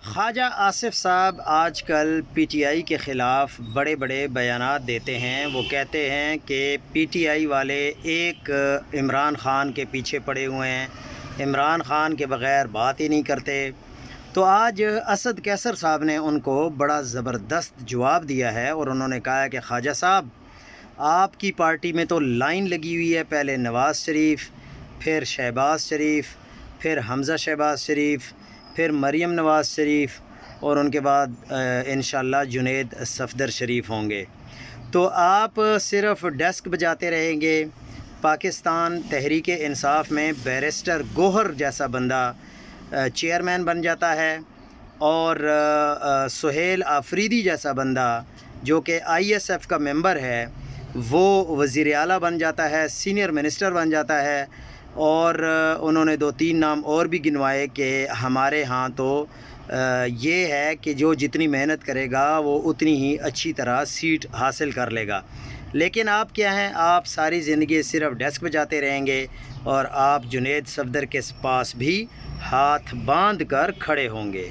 خواجہ آصف صاحب آج کل پی ٹی آئی کے خلاف بڑے بڑے بیانات دیتے ہیں۔ وہ کہتے ہیں کہ پی ٹی آئی والے ایک عمران خان کے پیچھے پڑے ہوئے ہیں، عمران خان کے بغیر بات ہی نہیں کرتے۔ تو آج اسد کیسر صاحب نے ان کو بڑا زبردست جواب دیا ہے اور انہوں نے کہا کہ خواجہ صاحب، آپ کی پارٹی میں تو لائن لگی ہوئی ہے، پہلے نواز شریف، پھر شہباز شریف، پھر حمزہ شہباز شریف، پھر مریم نواز شریف، اور ان کے بعد انشاءاللہ جنید صفدر شریف ہوں گے۔ تو آپ صرف ڈیسک بجاتے رہیں گے۔ پاکستان تحریک انصاف میں بیرسٹر گوہر جیسا بندہ چیئرمین بن جاتا ہے، اور سہیل آفریدی جیسا بندہ جو کہ آئی ایس ایف کا ممبر ہے وہ وزیر اعلیٰ بن جاتا ہے، سینئر منسٹر بن جاتا ہے۔ اور انہوں نے 2-3 نام اور بھی گنوائے کہ ہمارے ہاں تو یہ ہے کہ جو جتنی محنت کرے گا وہ اتنی ہی اچھی طرح سیٹ حاصل کر لے گا۔ لیکن آپ کیا ہیں، آپ ساری زندگی صرف ڈیسک بجاتے رہیں گے، اور آپ جنید صفدر کے پاس بھی ہاتھ باندھ کر کھڑے ہوں گے۔